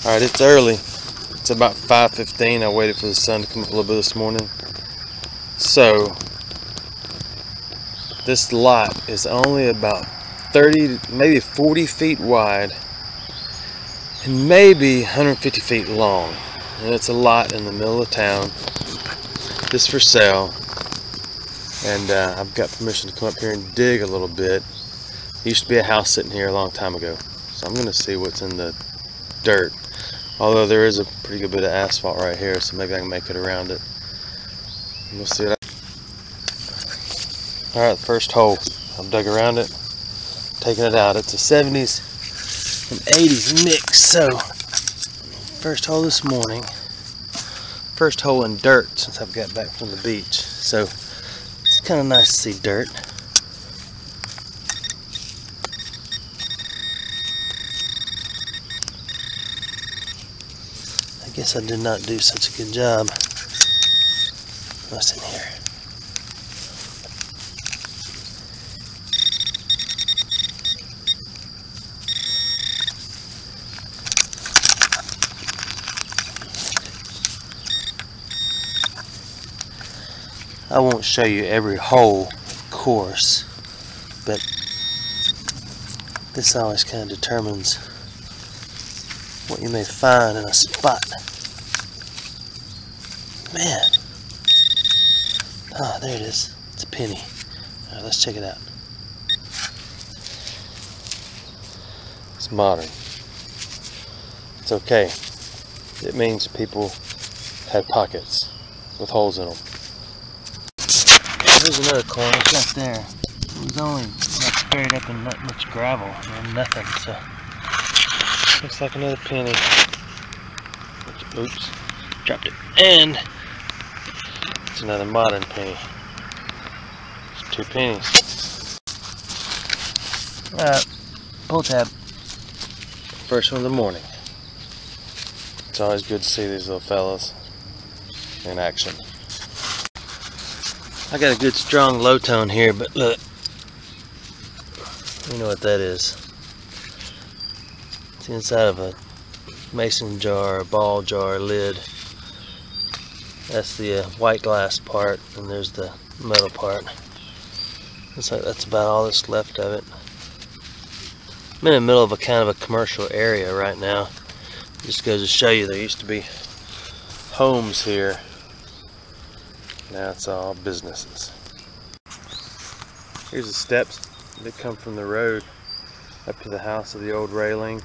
Alright, it's early. It's about 5:15. I waited for the sun to come up a little bit this morning. So, this lot is only about 30, maybe 40 feet wide and maybe 150 feet long. And it's a lot in the middle of town. This is for sale. And I've got permission to come up here and dig a little bit. There used to be a house sitting here a long time ago. So I'm going to see what's in the dirt. Although there is a pretty good bit of asphalt right here, so maybe I can make it around it. And we'll see what Alright, first hole. I've dug around it, taking it out. It's a 70s and 80s mix. So, first hole this morning. First hole in dirt since I've got back from the beach. So, it's kind of nice to see dirt. I guess I did not do such a good job. What's in here? I won't show you every hole, of course, but this always kind of determines what you may find in a spot. Man. Ah, there it is. It's a penny. Alright, let's check it out. It's modern. It's okay. It means people had pockets with holes in them. There's another coin. It's right there. It was only like buried up in not much gravel and nothing, so looks like another penny. Oops, dropped it. And it's another modern penny. It's 2 pennies. Alright, pull tab. First one of the morning. It's always good to see these little fellas in action. I got a good strong low tone here, but look, you know what that is. It's inside of a mason jar, a ball jar lid. That's the white glass part, and there's the metal part. Looks like that's about all that's left of it. I'm in the middle of a kind of a commercial area right now. Just goes to show you there used to be homes here. Now it's all businesses. Here's the steps that come from the road up to the house of the old railing.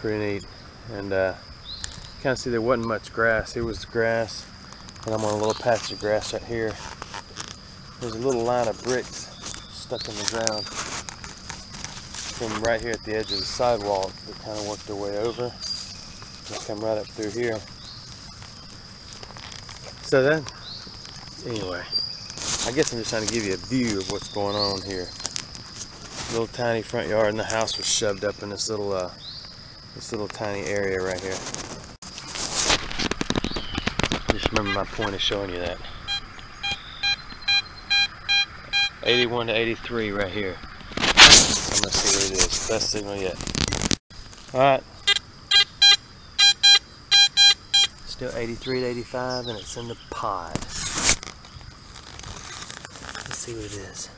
Pretty neat. And kind of see there wasn't much grass. Here was grass, and I'm on a little patch of grass right here. There's a little line of bricks stuck in the ground from right here at the edge of the sidewalk that kind of worked their way over. They come right up through here. So then, anyway, I guess I'm just trying to give you a view of what's going on here. Little tiny front yard, and the house was shoved up in this little tiny area right here. Just remember my point of showing you that. 81 to 83 right here. I'm gonna see what it is. Best signal yet. Alright. Still 83 to 85, and it's in the pod. Let's see what it is.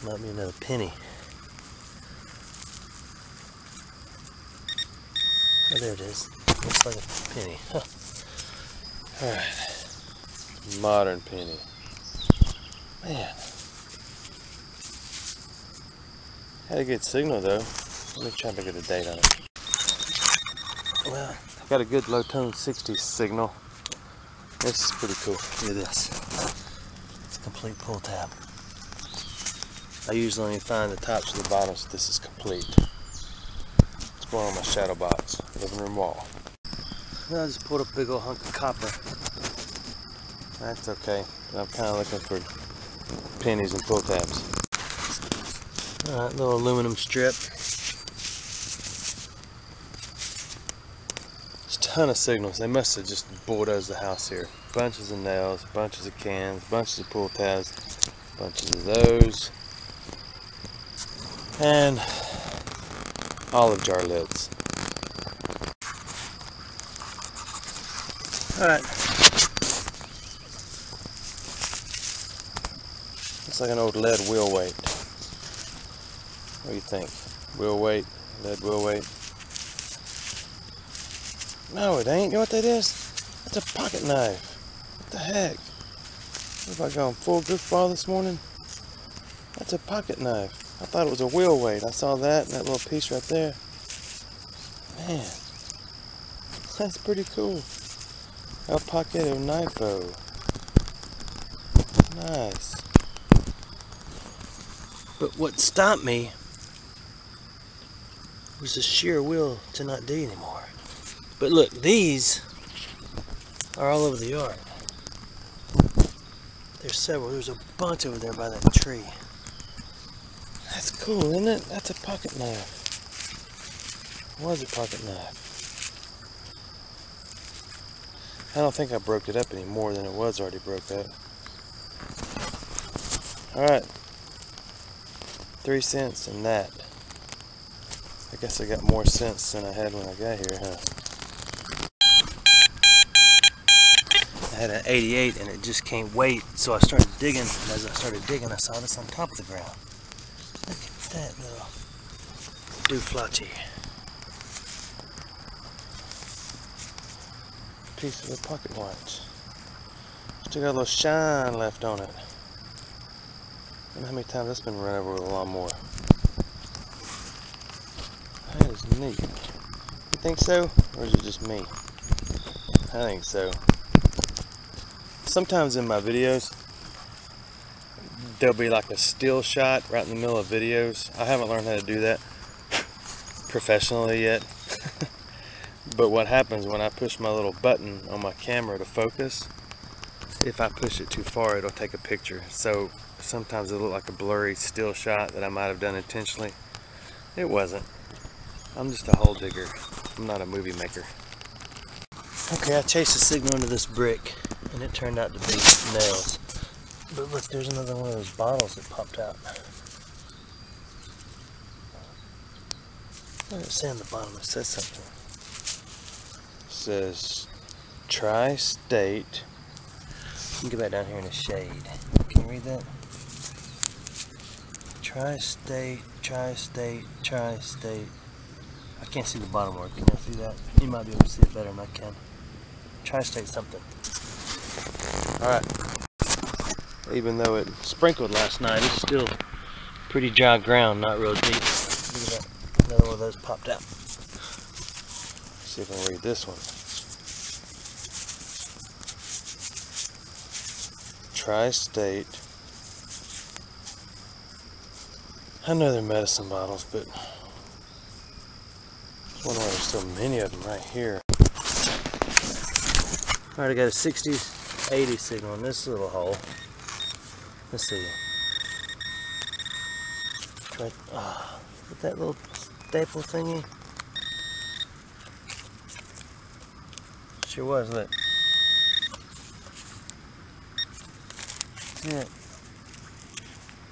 Might be another penny. Oh, there it is. Looks like a penny. Huh. Alright. Modern penny. Man. Had a good signal though. Let me try to get a date on it. Well, I got a good low tone 60s signal. This is pretty cool. Look at this. It's a complete pull tab. I usually only find the tops and the bottoms. This is complete. It's going on my shadow box, living room wall. Well, I just pulled a big old hunk of copper. That's okay. I'm kind of looking for pennies and pull tabs. Alright, little aluminum strip. Just ton of signals. They must have just bulldozed the house here. Bunches of nails, bunches of cans, bunches of pull tabs, bunches of those, and olive jar lids. Alright. Looks like an old lead wheel weight. What do you think? Wheel weight? Lead wheel weight? No, it ain't. You know what that is? That's a pocket knife. What the heck? What have I gone full goofball this morning? That's a pocket knife. I thought it was a wheel weight. I saw that and that little piece right there. Man, that's pretty cool. El Paquete Knifo. Nice. But what stopped me was the sheer will to not dig anymore. But look, these are all over the yard. There's several. There's a bunch over there by that tree. That's cool, isn't it? That's a pocket knife. It was a pocket knife. I don't think I broke it up any more than it was already broke up. Alright. 3 cents and that. I guess I got more cents than I had when I got here, huh? I had an 88 and it just can't wait, so I started digging, and as I started digging I saw this on top of the ground. Look at that little dooflotchy. Piece of a pocket watch. Still got a little shine left on it. I don't know how many times that's been run over with a lawnmower. That is neat. You think so? Or is it just me? I think so. Sometimes in my videos, there'll be like a still shot right in the middle of videos. I haven't learned how to do that professionally yet. But what happens when I push my little button on my camera to focus, if I push it too far, it'll take a picture. So sometimes it'll look like a blurry still shot that I might have done intentionally. It wasn't. I'm just a hole digger. I'm not a movie maker. Okay, I chased the signal into this brick, and it turned out to be nails. But look, there's another one of those bottles that popped out. What does it say on the bottom? It says something. It says Tri-State. You can get back down here in the shade. Can you read that? Tri-State, Tri-State, Tri-State. I can't see the bottom word. Can you see that? You might be able to see it better than I can. Tri-State something. Alright. Even though it sprinkled last night, it's still pretty dry ground, not real deep. Look at that. Another one of those popped out. Let's see if I can read this one. Tri-State. I know they're medicine bottles, but I wonder why there's so many of them right here. Alright, I got a 60s, 80 signal in this little hole. Let's see. Try, with that little staple thingy. Sure was, look. See it?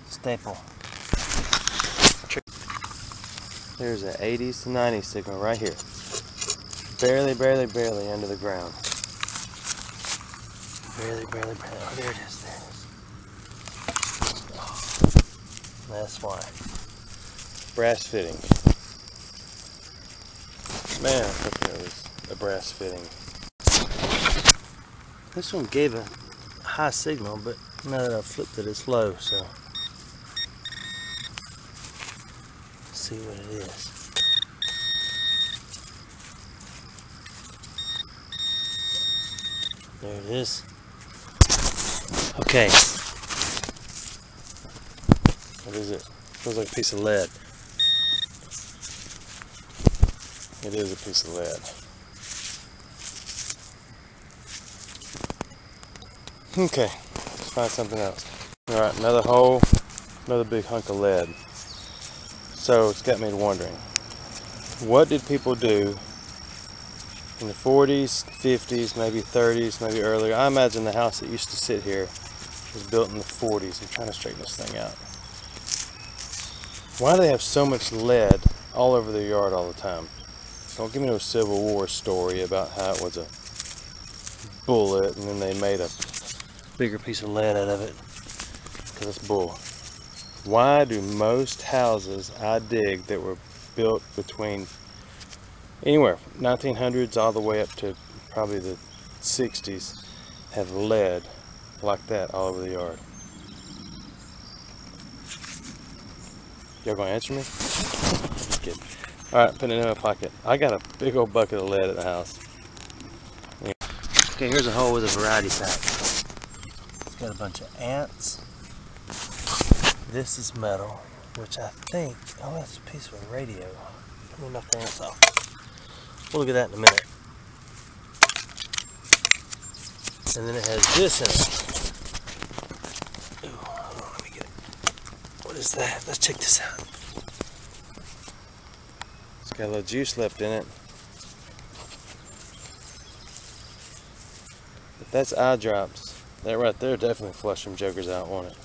Staple. There's an 80s to 90s signal right here. Barely, barely, barely under the ground. Barely, barely, barely. Oh, there it is, there it is. Oh, that's why. Brass fitting. Man, I thought that was a brass fitting. This one gave a high signal, but now that I've flipped it, it's low, so. Let's see what it is. There it is. Okay. What is it? Feels like a piece of lead. It is a piece of lead. Okay, let's find something else. Alright, another hole, another big hunk of lead. So it's got me wondering, what did people do in the 40s, 50s, maybe 30s, maybe earlier. I imagine the house that used to sit here was built in the 40s. I'm trying to straighten this thing out. Why do they have so much lead all over their yard all the time? Don't give me no Civil War story about how it was a bullet and then they made a bigger piece of lead out of it, because it's bull. Why do most houses I dig that were built between anywhere 1900s all the way up to probably the 60s have lead like that all over the yard? Y'all gonna answer me? Just kidding. Alright, putting it in my pocket. I got a big old bucket of lead at the house. Yeah. Okay, here's a hole with a variety pack. It's got a bunch of ants. This is metal, which I think, oh, that's a piece of a radio. Let me knock the ants off. We'll look at that in a minute. And then it has this in it. Ooh, hold on, let me get it. What is that? Let's check this out. It's got a little juice left in it. If that's eye drops, that right there definitely flush them jokers out, won't it?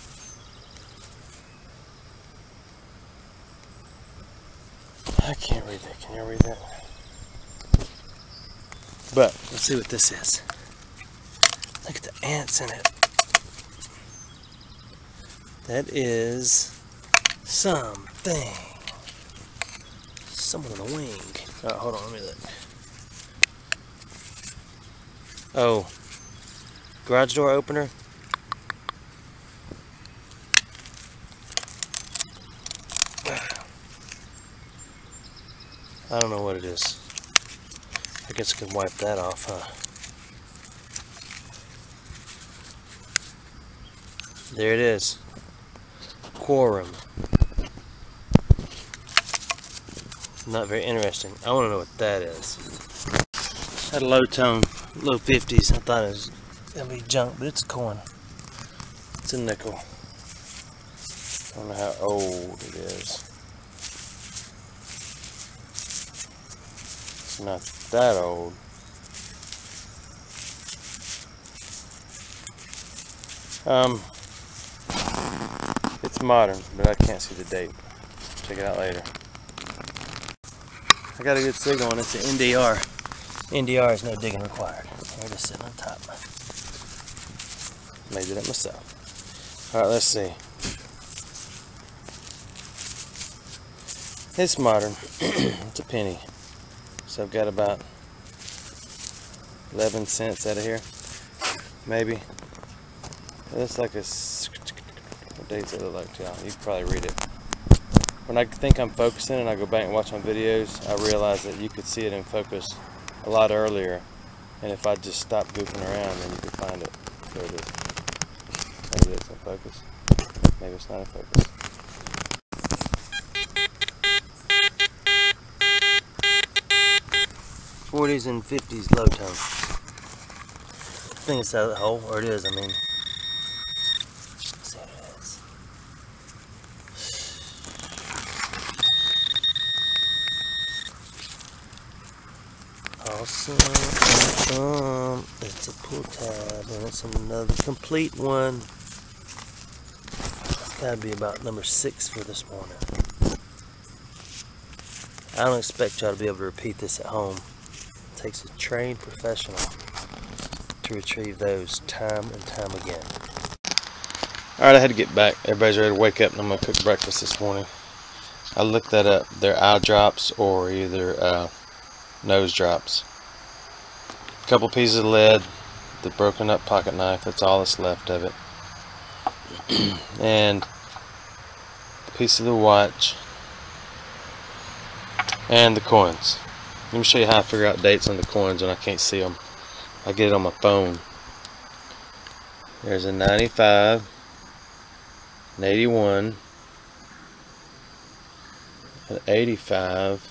I can't read that. Can you read that? But let's see what this is. Look at the ants in it. That is something. Someone on a wing. Oh, hold on, let me look. Oh, garage door opener. I don't know what it is. I guess I can wipe that off, huh? There it is. Quorum. Not very interesting. I want to know what that is. Had a low tone, low 50s. I thought it was gonna be junk, but it's a coin. It's a nickel. I don't know how old it is. It's not that old. It's modern, but I can't see the date. Check it out later. I got a good signal and it's an NDR. NDR is no digging required. Here it is sitting on top. Made it up myself. Alright, let's see. It's modern. It's a penny. So I've got about 11 cents out of here. Maybe. It looks like a... What dates it look like to y'all? You can probably read it. When I think I'm focusing and I go back and watch my videos, I realize that you could see it in focus a lot earlier. And if I just stop goofing around, then you could find it. There it is. Maybe it's in focus. Maybe it's not in focus. '40s and 50s low tone. I think it's out of the hole, or it is, I mean. Let's see what it is. Awesome. It's a pull tab, and it's another complete one. It's gotta be about number 6 for this morning. I don't expect y'all to be able to repeat this at home. It takes a trained professional to retrieve those time and time again. Alright, I had to get back. Everybody's ready to wake up and I'm going to cook breakfast this morning. I looked that up. They're eye drops or either nose drops. A couple pieces of lead, the broken up pocket knife, that's all that's left of it. And a piece of the watch. And the coins. Let me show you how I figure out dates on the coins when I can't see them. I get it on my phone. There's a 95, an 81, an 85,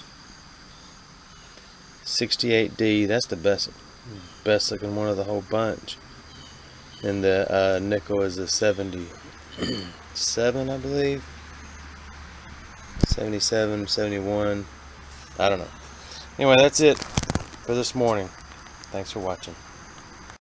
68D. That's the best looking one of the whole bunch. And the nickel is a 77, I believe. 77, 71. I don't know. Anyway, that's it. for this morning. Thanks for watching.